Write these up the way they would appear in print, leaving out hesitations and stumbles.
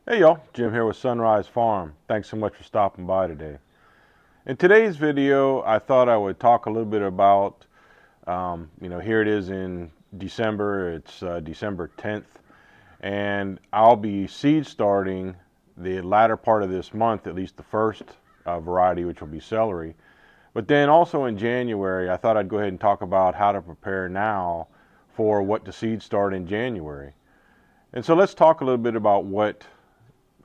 Hey y'all, Jim here with Sunrise Farm. Thanks so much for stopping by today. In today's video, I thought I would talk a little bit about, here it is in December. It's December 10th, and I'll be seed starting the latter part of this month, at least the first variety, which will be celery. But then also in January, I thought I'd go ahead and talk about how to prepare now for what to seed start in January. And so let's talk a little bit about what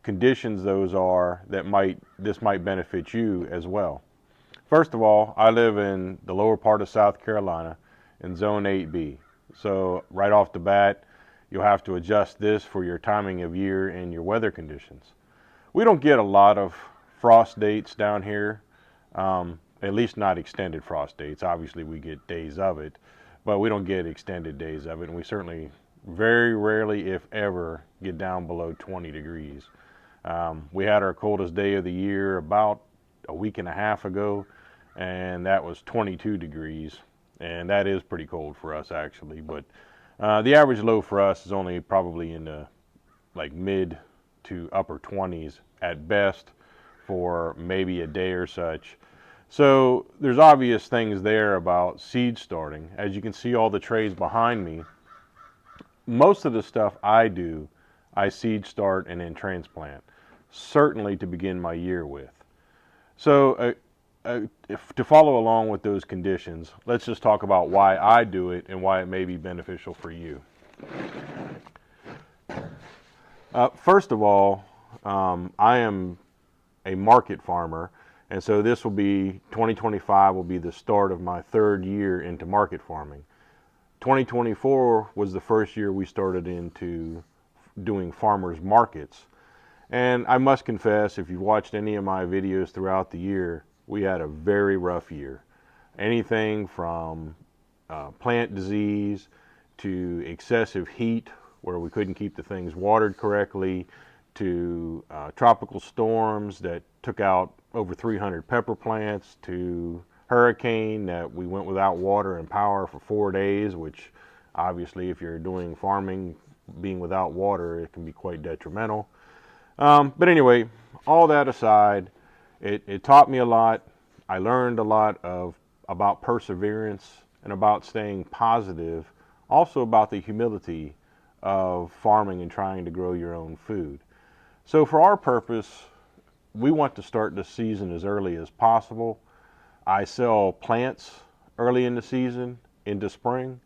conditions those are that might benefit you as well. First of all, I live in the lower part of South Carolina in zone 8B. So right off the bat, you'll have to adjust this for your timing of year and your weather conditions. We don't get a lot of frost dates down here, at least not extended frost dates. Obviously we get days of it, but we don't get extended days of it, and we certainly very rarely, if ever, get down below 20 degrees. We had our coldest day of the year about a week and a half ago, and that was 22 degrees, and that is pretty cold for us actually. But the average low for us is only probably in the like mid to upper 20s at best for maybe a day or such. So there's obvious things there about seed starting. As you can see, all the trays behind me, most of the stuff I do, I seed start and then transplant, certainly to begin my year with. So to follow along with those conditions, let's just talk about why I do it and why it may be beneficial for you. First of all, I am a market farmer, and so this will be 2025 will be the start of my third year into market farming. 2024 was the first year we started into doing farmers markets. And I must confess, if you've watched any of my videos throughout the year, we had a very rough year. Anything from plant disease to excessive heat, where we couldn't keep the things watered correctly, to tropical storms that took out over 300 pepper plants, to hurricane that we went without water and power for 4 days, which obviously, if you're doing farming, being without water, it can be quite detrimental. But anyway, all that aside, it taught me a lot. I learned a lot about perseverance and about staying positive, also about the humility of farming and trying to grow your own food. So for our purpose, we want to start the season as early as possible. I sell plants early in the season, into spring.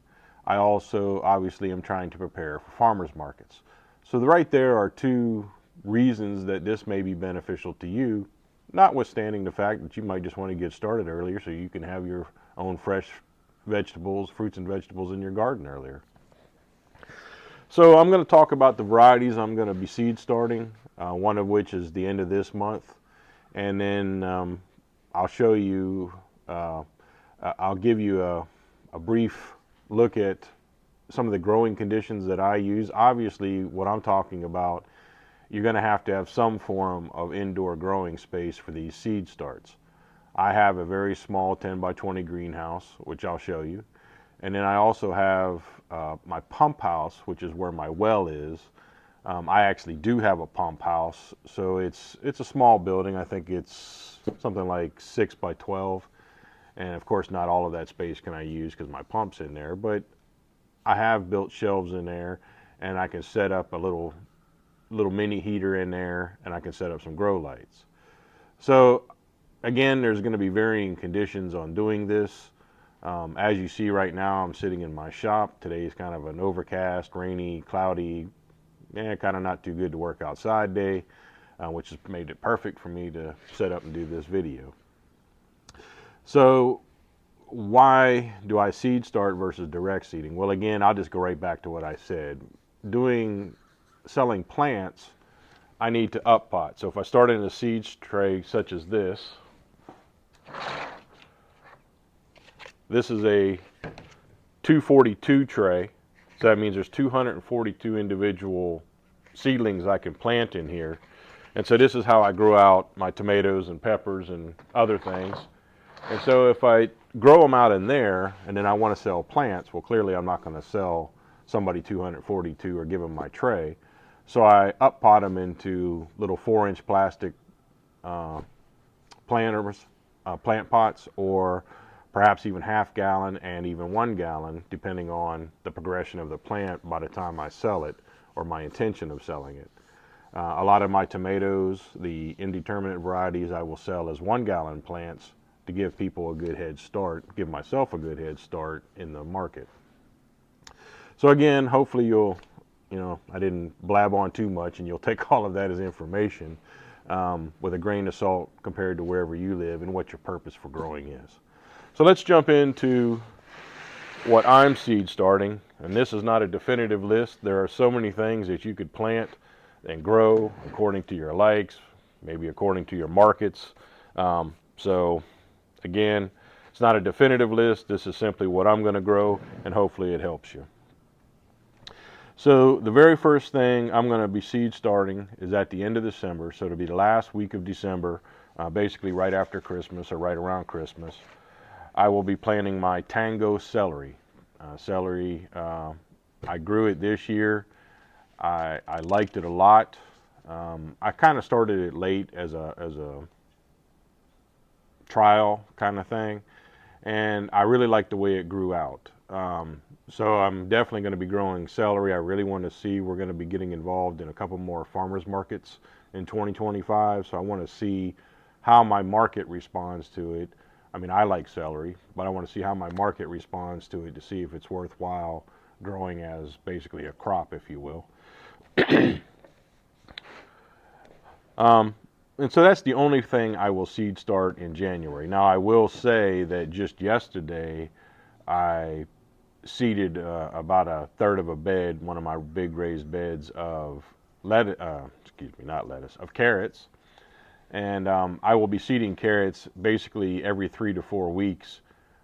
I also obviously am trying to prepare for farmers markets. So right there are two reasons that this may be beneficial to you, notwithstanding the fact that you might just want to get started earlier so you can have your own fresh vegetables, fruits and vegetables in your garden earlier. So I'm going to talk about the varieties I'm going to be seed starting, one of which is the end of this month. And then I'll show you, I'll give you a brief look at some of the growing conditions that I use. Obviously, what I'm talking about, you're going to have some form of indoor growing space for these seed starts. I have a very small 10 by 20 greenhouse, which I'll show you. And then I also have my pump house, which is where my well is. I actually do have a pump house, so it's a small building. I think it's something like 6 by 12. And of course, not all of that space can I use because my pump's in there, but I have built shelves in there, and I can set up a little mini heater in there, and I can set up some grow lights. So again, there's going to be varying conditions on doing this. As you see right now, I'm sitting in my shop. Today is kind of an overcast, rainy, cloudy, kind of not too good to work outside day, which has made it perfect for me to set up and do this video. So why do I seed start versus direct seeding? Well, again, I'll just go right back to what I said. Selling plants, I need to up pot. So if I start in a seed tray such as this is a 242 tray. So that means there's 242 individual seedlings I can plant in here. And so this is how I grow out my tomatoes and peppers and other things. And so if I grow them out in there and then I want to sell plants, well, clearly I'm not going to sell somebody 242 or give them my tray. So I up pot them into little 4-inch plastic uh, planters, plant pots, or perhaps even half-gallon and even 1 gallon, depending on the progression of the plant by the time I sell it or my intention of selling it. A lot of my tomatoes, the indeterminate varieties, I will sell as 1 gallon plants to give people a good head start, give myself a good head start in the market. So again, hopefully I didn't blab on too much and you'll take all of that as information with a grain of salt compared to wherever you live and what your purpose for growing is. So let's jump into what I'm seed starting. And this is not a definitive list. There are so many things that you could plant and grow according to your likes, maybe according to your markets. So again, it's not a definitive list. This is simply what I'm going to grow, and hopefully it helps you. So the very first thing I'm going to be seed starting is at the end of December. So it'll be the last week of December, basically right after Christmas or right around Christmas. I will be planting my tango celery. I grew it this year. I liked it a lot. I kind of started it late as a trial kind of thing, and I really liked the way it grew out. So I'm definitely going to be growing celery. I really want to see, we're going to be getting involved in a couple more farmers markets in 2025. So I want to see how my market responds to it. I mean, I like celery, but I want to see how my market responds to it to see if it's worthwhile growing as basically a crop, if you will. And so that's the only thing I will seed start in January. Now, I will say that just yesterday, I seeded about a third of a bed, one of my big raised beds of of carrots. And I will be seeding carrots basically every 3 to 4 weeks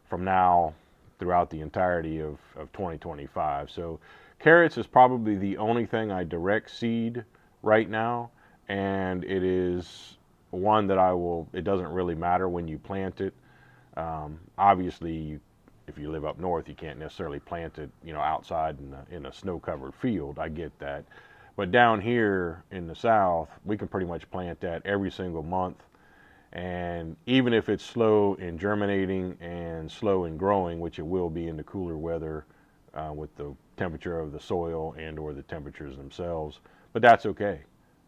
from now throughout the entirety of 2025. So carrots is probably the only thing I direct seed right now. And it is one that it doesn't really matter when you plant it. Obviously, if you live up north, you can't necessarily plant it, outside in a snow-covered field. I get that. But down here in the south, we can pretty much plant that every single month. And even if it's slow in germinating and slow in growing, which it will be in the cooler weather with the temperature of the soil and or the temperatures themselves, but that's okay.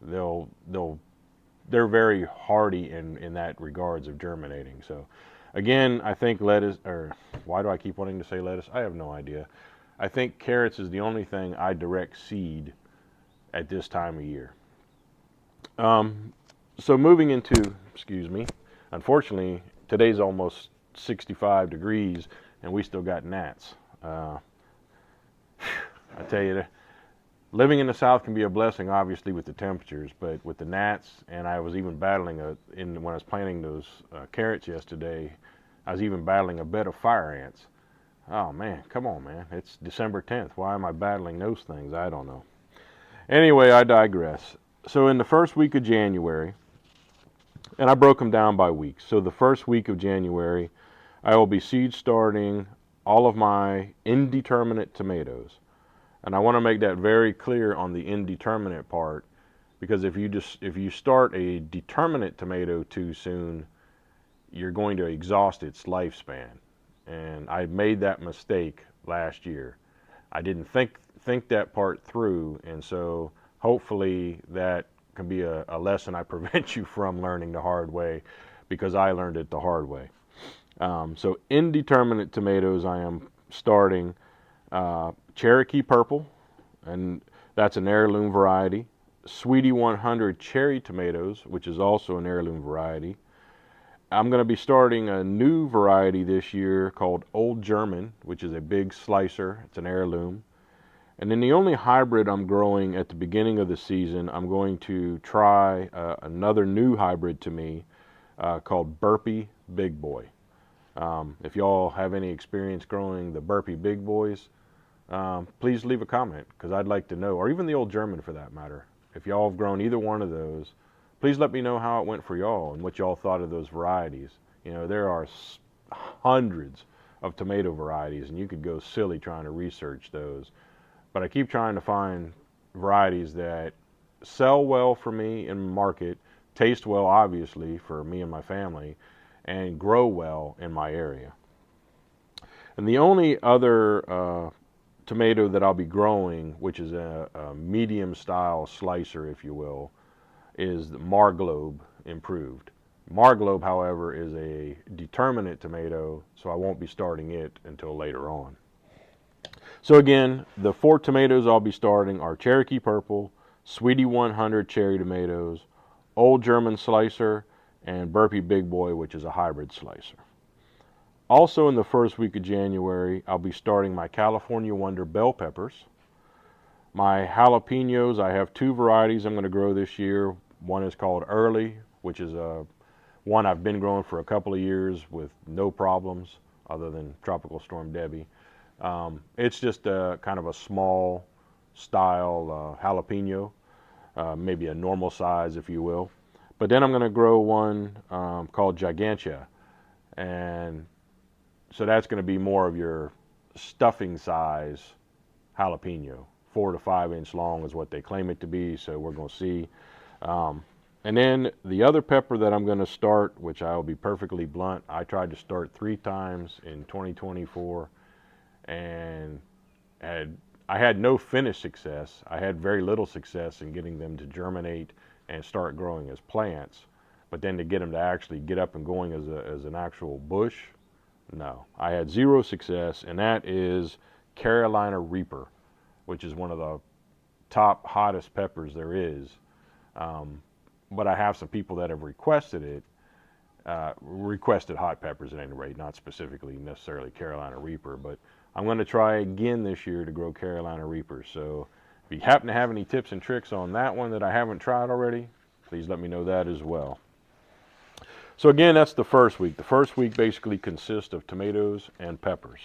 They're very hardy in that regards of germinating. So again, I think lettuce, or why do I keep wanting to say lettuce? I have no idea. I think carrots is the only thing I direct seed at this time of year. So moving into, excuse me, unfortunately, today's almost 65 degrees and we still got gnats. I tell you, living in the South can be a blessing, obviously, with the temperatures, but with the gnats, and I was even battling when I was planting those carrots yesterday, I was even battling a bed of fire ants. Oh man, come on, man. It's December 10th. Why am I battling those things? I don't know. Anyway, I digress. So in the first week of January, and I broke them down by weeks. So the first week of January, I will be seed starting all of my indeterminate tomatoes. And I want to make that very clear on the indeterminate part, because if you start a determinate tomato too soon, you're going to exhaust its lifespan. And I made that mistake last year. I didn't think that part through, and so hopefully that can be a lesson I prevent you from learning the hard way, because I learned it the hard way. So indeterminate tomatoes, I am starting Cherokee Purple, and that's an heirloom variety. Sweetie 100 cherry tomatoes, which is also an heirloom variety. I'm going to be starting a new variety this year called Old German, which is a big slicer. It's an heirloom. And then the only hybrid I'm growing at the beginning of the season, I'm going to try another new hybrid to me called Burpee Big Boy. If y'all have any experience growing the Burpee Big Boys, please leave a comment, because I'd like to know, or even the Old German for that matter. If y'all have grown either one of those, please let me know how it went for y'all and what y'all thought of those varieties. There are hundreds of tomato varieties, and you could go silly trying to research those. But I keep trying to find varieties that sell well for me in the market, taste well, obviously, for me and my family, and grow well in my area. And the only other tomato that I'll be growing, which is a medium style slicer, if you will, is the Marglobe improved. Marglobe, however, is a determinate tomato, so I won't be starting it until later on. So again, the 4 tomatoes I'll be starting are Cherokee Purple, Sweetie 100 cherry tomatoes, Old German Slicer, and Burpee Big Boy, which is a hybrid slicer. Also in the first week of January, I'll be starting my California Wonder bell peppers. My jalapenos, I have 2 varieties I'm going to grow this year. One is called Early, which is one I've been growing for a couple of years with no problems other than Tropical Storm Debbie. It's just a kind of a small style jalapeno, maybe a normal size, if you will. But then I'm going to grow one called Gigantia, and so that's going to be more of your stuffing size jalapeno. 4 to 5 inch long is what they claim it to be, so we're going to see. And then the other pepper that I'm going to start, which I'll be perfectly blunt, I tried to start 3 times in 2024, and I had no finish success. I had very little success in getting them to germinate and start growing as plants. But then to get them to actually get up and going as an actual bush, no. I had 0 success, and that is Carolina Reaper, which is one of the top hottest peppers there is. But I have some people that have requested it, requested hot peppers at any rate, not specifically necessarily Carolina Reaper, but I'm going to try again this year to grow Carolina Reapers. So if you happen to have any tips and tricks on that one that I haven't tried already, please let me know that as well. So again, that's the first week. The first week basically consists of tomatoes and peppers.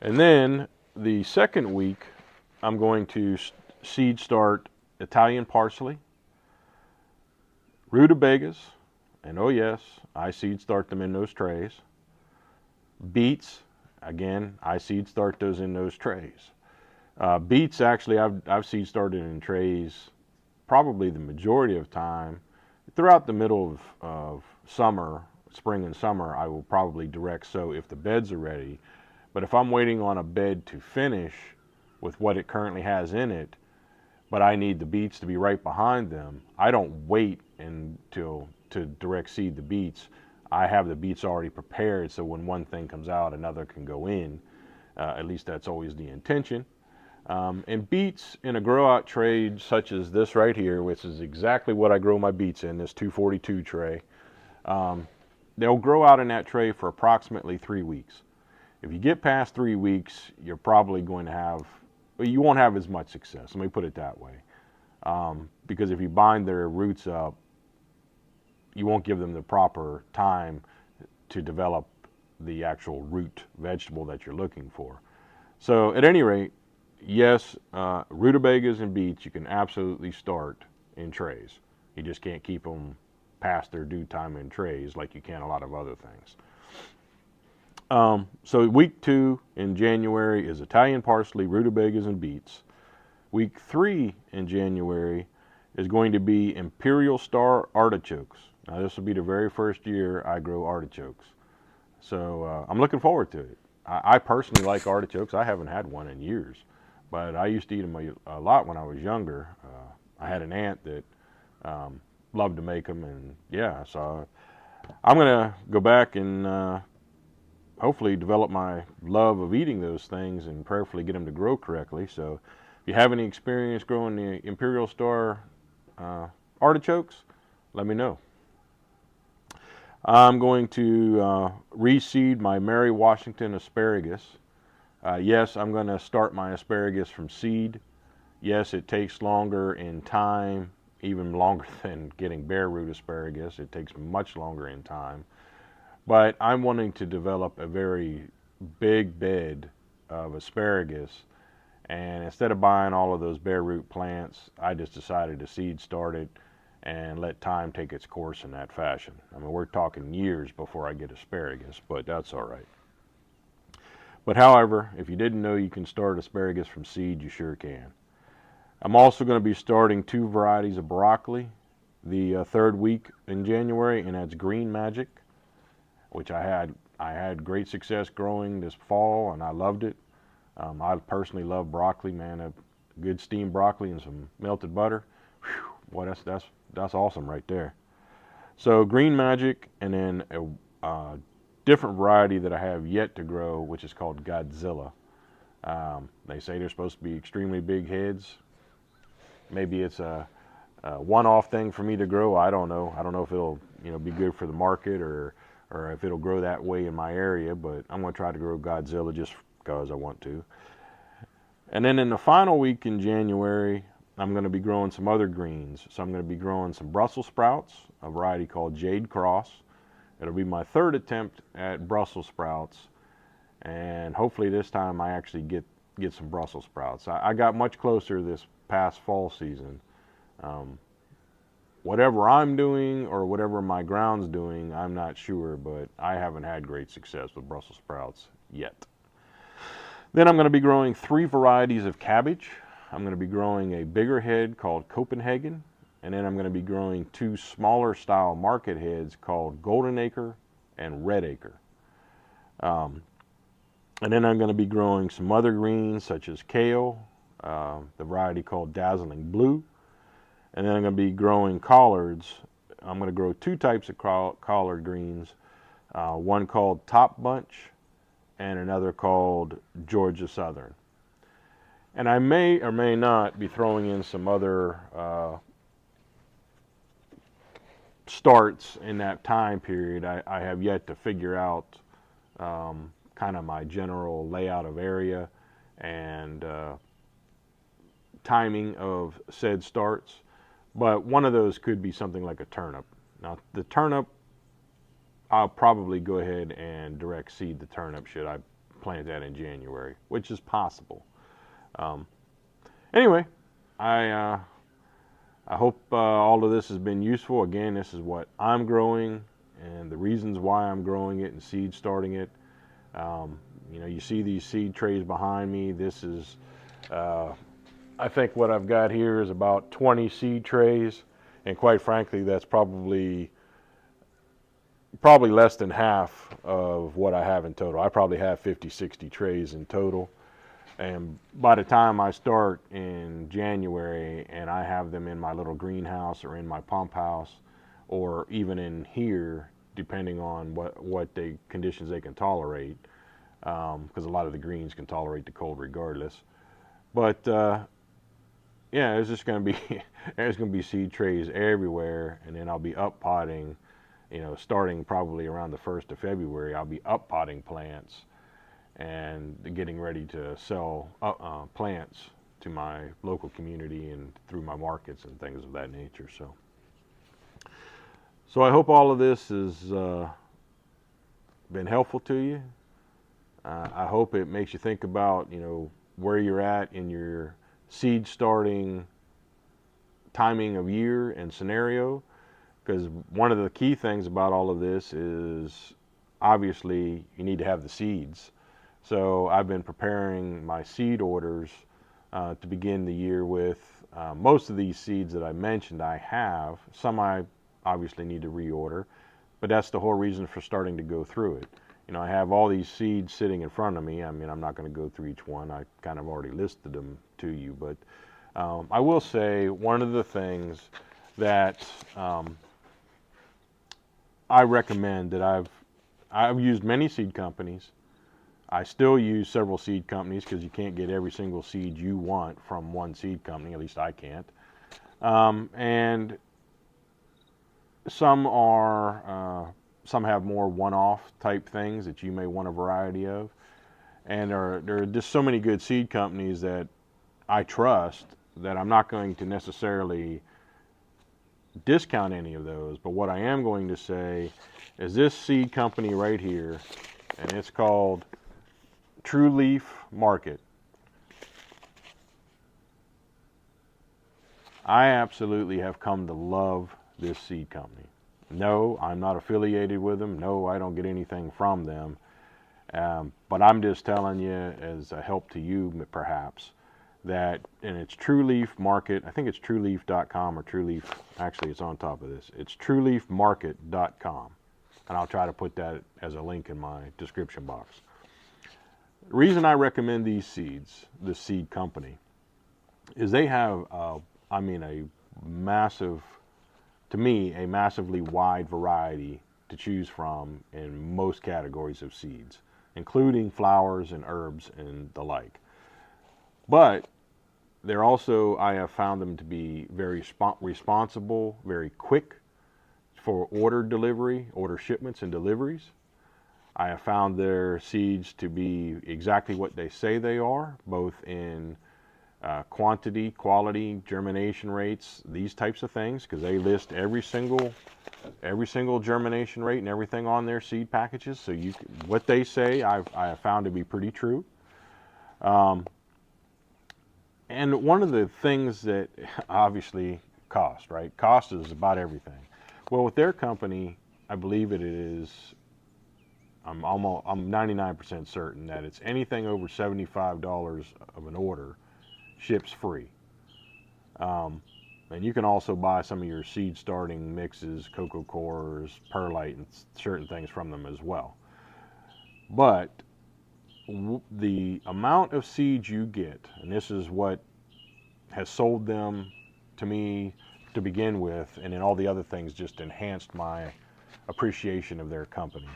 And then the second week, I'm going to seed start Italian parsley, rutabagas, and oh yes, I seed start them in those trays. Beets, again, I seed start those in those trays. Beets, actually, I've seed started in trays probably the majority of time. Throughout the middle of summer, spring and summer, I will probably direct sow if the beds are ready. But if I'm waiting on a bed to finish with what it currently has in it, but I need the beets to be right behind them, I don't wait until to direct seed the beets. I have the beets already prepared, so when one thing comes out, another can go in. At least that's always the intention. And beets in a grow out tray such as this right here, which is exactly what I grow my beets in, this 242 tray, they'll grow out in that tray for approximately 3 weeks. If you get past 3 weeks, you're probably going to have, well, you won't have as much success. Let me put it that way. Because if you bind their roots up, you won't give them the proper time to develop the actual root vegetable that you're looking for. So at any rate, yes, rutabagas and beets you can absolutely start in trays. You just can't keep them past their due time in trays like you can a lot of other things. So week 2 in January is Italian parsley, rutabagas, and beets. Week 3 in January is going to be Imperial Star artichokes. Now this will be the very first year I grow artichokes. So I'm looking forward to it. I personally like artichokes. I haven't had one in years, but I used to eat them a lot when I was younger. I had an aunt that loved to make them, and yeah, so I'm gonna go back and hopefully develop my love of eating those things and prayerfully get them to grow correctly. So if you have any experience growing the Imperial Star artichokes, let me know. I'm going to reseed my Mary Washington asparagus. Yes, I'm going to start my asparagus from seed. Yes, it takes longer in time, even longer than getting bare root asparagus. It takes much longer in time. But I'm wanting to develop a very big bed of asparagus. And instead of buying all of those bare root plants, I just decided to seed start it and let time take its course in that fashion. I mean, we're talking years before I get asparagus, but that's all right. But however, if you didn't know you can start asparagus from seed, you sure can. I'm also going to be starting 2 varieties of broccoli the third week in January, and that's Green Magic, which I had great success growing this fall, and I loved it. I personally love broccoli, man. A good steamed broccoli and some melted butter. Whew, boy, that's awesome right there. So Green Magic, and then a different variety that I have yet to grow, which is called Godzilla. They say they're supposed to be extremely big heads. Maybe it's a one-off thing for me to grow. I don't know. I don't know if it'll be good for the market or if it'll grow that way in my area. But I'm going to try to grow Godzilla just because I want to. And then in the final week in January, I'm going to be growing some other greens. So I'm going to be growing some Brussels sprouts, a variety called Jade Cross. It'll be my third attempt at Brussels sprouts, and hopefully this time I actually get some Brussels sprouts. I got much closer this past fall season. Um, Whatever I'm doing or whatever my ground's doing, I'm not sure, but I haven't had great success with Brussels sprouts yet. Then I'm going to be growing 3 varieties of cabbage. I'm going to be growing a bigger head called Copenhagen, and then I'm going to be growing 2 smaller style market heads called Golden Acre and Red Acre. And then I'm going to be growing some other greens such as kale, the variety called Dazzling Blue, and then I'm going to be growing collards. I'm going to grow 2 types of collard greens, one called Top Bunch and another called Georgia Southern. And I may or may not be throwing in some other starts in that time period. I have yet to figure out kind of my general layout of area and timing of said starts. But one of those could be something like a turnip. Now, the turnip, I'll probably go ahead and direct seed the turnip should I plant that in January, which is possible. Anyway, I hope all of this has been useful. Again, this is what I'm growing and the reasons why I'm growing it and seed starting it. You see these seed trays behind me. This is I think what I've got here is about 20 seed trays, and quite frankly, that's probably less than half of what I have in total. I probably have 50, 60 trays in total, and by the time I start in January and I have them in my little greenhouse or in my pump house or even in here, depending on what conditions they can tolerate, because a lot of the greens can tolerate the cold regardless. But yeah, it's just going to be there's going to be seed trays everywhere, and then I'll be up potting. Starting probably around the 1st of February, I'll be up potting plants and getting ready to sell plants to my local community and through my markets and things of that nature. So I hope all of this has been helpful to you. I hope it makes you think about where you're at in your seed starting timing of year and scenario, because one of the key things about all of this is obviously you need to have the seeds. So I've been preparing my seed orders to begin the year with. Most of these seeds that I mentioned I have. Some I obviously need to reorder, but that's the whole reason for starting to go through it. I have all these seeds sitting in front of me. I mean, I'm not going to go through each one. I kind of already listed them to you, but I will say one of the things that I recommend that I've used many seed companies. I still use several seed companies because you can't get every single seed you want from one seed company. At least I can't. And some have more one-off type things that you may want a variety of. And there are just so many good seed companies that I trust that I'm not going to necessarily discount any of those. But what I am going to say is this seed company right here, and it's called True Leaf Market. I absolutely have come to love this seed company. No, I'm not affiliated with them. No, I don't get anything from them. But I'm just telling you as a help to you, perhaps, and it's True Leaf Market. I think it's trueleaf.com or True Leaf. Actually, it's on top of this. It's trueleafmarket.com. And I'll try to put that as a link in my description box. The reason I recommend these seeds, this seed company, is they have, a massive, to me, a massively wide variety to choose from in most categories of seeds, including flowers and herbs and the like. But they're also, I have found them to be very responsible, very quick for order shipments and deliveries. I have found their seeds to be exactly what they say they are, both in quantity, quality, germination rates, these types of things, because they list every single germination rate and everything on their seed packages. So what they say, I have found to be pretty true. And one of the things that obviously cost, right? Cost is about everything. Well, with their company, I believe it is, I'm 99% certain that it's anything over $75 of an order ships free. And you can also buy some of your seed starting mixes, cocoa cores, perlite, and certain things from them as well. But the amount of seeds you get, and this is what has sold them to me to begin with, and then all the other things just enhanced my appreciation of their company,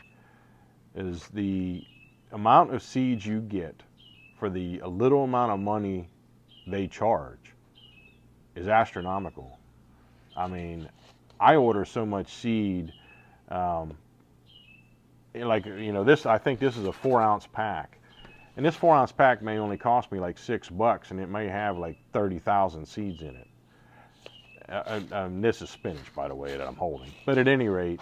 is the amount of seeds you get for the little amount of money they charge is astronomical. I mean, I order so much seed, this, I think this is a 4-ounce pack. And this 4-ounce pack may only cost me like $6, and it may have like 30,000 seeds in it. This is spinach, by the way, that I'm holding. But at any rate,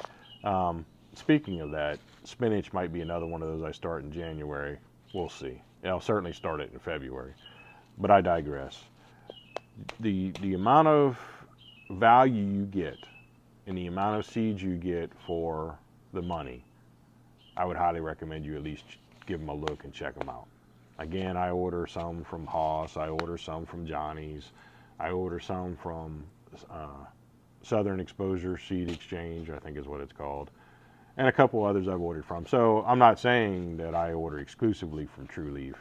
speaking of that, spinach might be another one of those I start in January. We'll see. I'll certainly start it in February. But I digress. The amount of value you get and the amount of seeds you get for the money, I would highly recommend you at least give them a look and check them out. Again, I order some from Haas, I order some from Johnny's, I order some from Southern Exposure Seed Exchange, I think is what it's called, and a couple others I've ordered from. So I'm not saying that I order exclusively from True Leaf,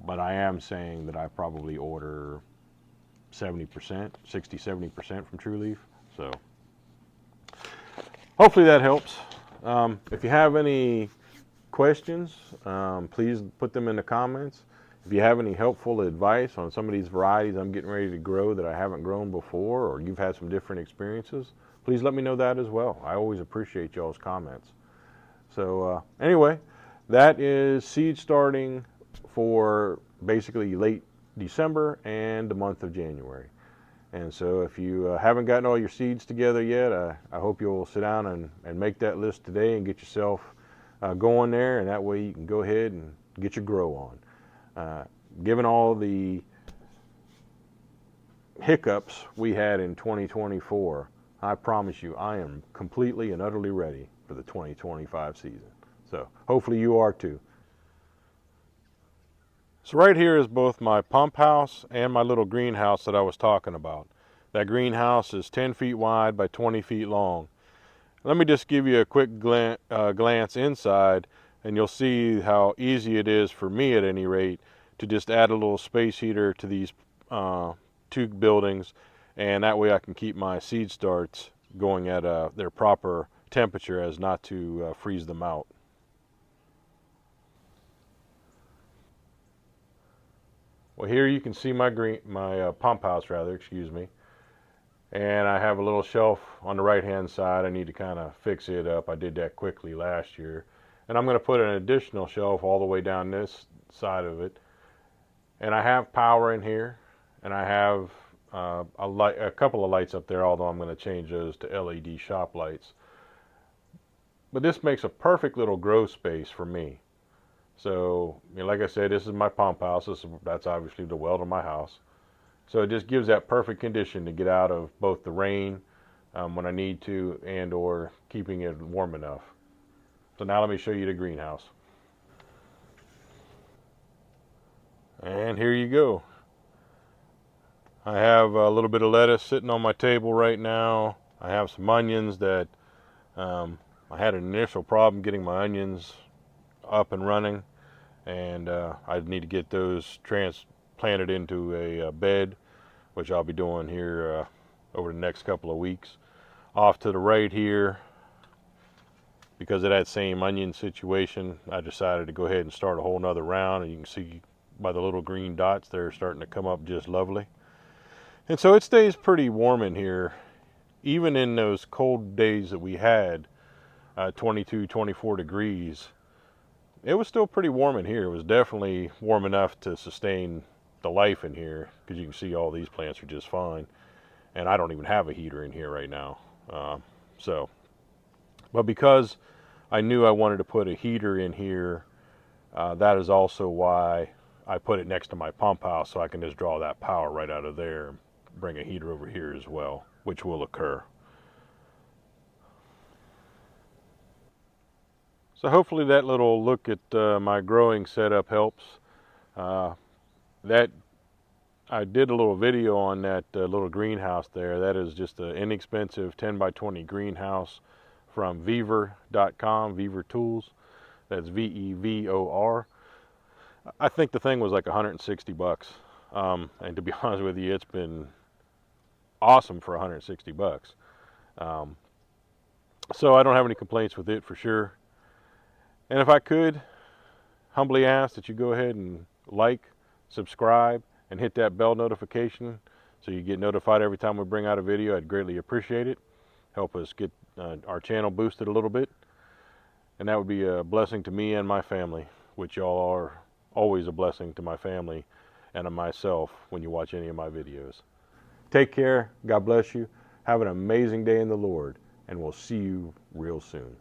but I am saying that I probably order 70%, 60-70% from True Leaf. So hopefully that helps. If you have any questions, please put them in the comments. If you have any helpful advice on some of these varieties I'm getting ready to grow that I haven't grown before, or you've had some different experiences, please let me know that as well. I always appreciate y'all's comments. So anyway, that is seed starting for basically late December and the month of January. And so if you haven't gotten all your seeds together yet, I hope you'll sit down and make that list today and get yourself going there, and that way you can go ahead and get your grow on. Given all the hiccups we had in 2024, I promise you I am completely and utterly ready for the 2025 season. So hopefully you are too. So right here is both my pump house and my little greenhouse that I was talking about. That greenhouse is 10 feet wide by 20 feet long. Let me just give you a quick glance inside, and you'll see how easy it is for me at any rate to just add a little space heater to these two buildings, and that way I can keep my seed starts going at their proper temperature as not to freeze them out. Well, here you can see my pump house, excuse me. And I have a little shelf on the right hand side. I need to kind of fix it up. I did that quickly last year. And I'm going to put an additional shelf all the way down this side of it. And I have power in here. And I have a couple of lights up there, although I'm going to change those to LED shop lights. But this makes a perfect little grow space for me. So, like I said, this is my pump house. That's obviously the well to my house. So it just gives that perfect condition to get out of both the rain when I need to, and or keeping it warm enough. So now let me show you the greenhouse. And here you go. I have a little bit of lettuce sitting on my table right now. I have some onions that I had an initial problem getting my onions up and running, and I need to get those transplanted into a bed, which I'll be doing here over the next couple of weeks. Off to the right here, because of that same onion situation, I decided to go ahead and start a whole nother round, and you can see by the little green dots they're starting to come up just lovely. And so it stays pretty warm in here, even in those cold days that we had, 22, 24 degrees. It was still pretty warm in here. It was definitely warm enough to sustain the life in here, because you can see all these plants are just fine. And I don't even have a heater in here right now. But because I knew I wanted to put a heater in here, that is also why I put it next to my pump house, so I can just draw that power right out of there and bring a heater over here as well, which will occur. So hopefully that little look at my growing setup helps. That I did a little video on that little greenhouse there. That is just an inexpensive 10 by 20 greenhouse from Vevor.com, Vevor Tools. That's Vevor. I think the thing was like 160 bucks. And to be honest with you, it's been awesome for 160 bucks. So I don't have any complaints with it for sure. And if I could, humbly ask that you go ahead and like, subscribe, and hit that bell notification so you get notified every time we bring out a video. I'd greatly appreciate it. Help us get our channel boosted a little bit. And that would be a blessing to me and my family, which y'all are always a blessing to my family and to myself when you watch any of my videos. Take care. God bless you. Have an amazing day in the Lord, and we'll see you real soon.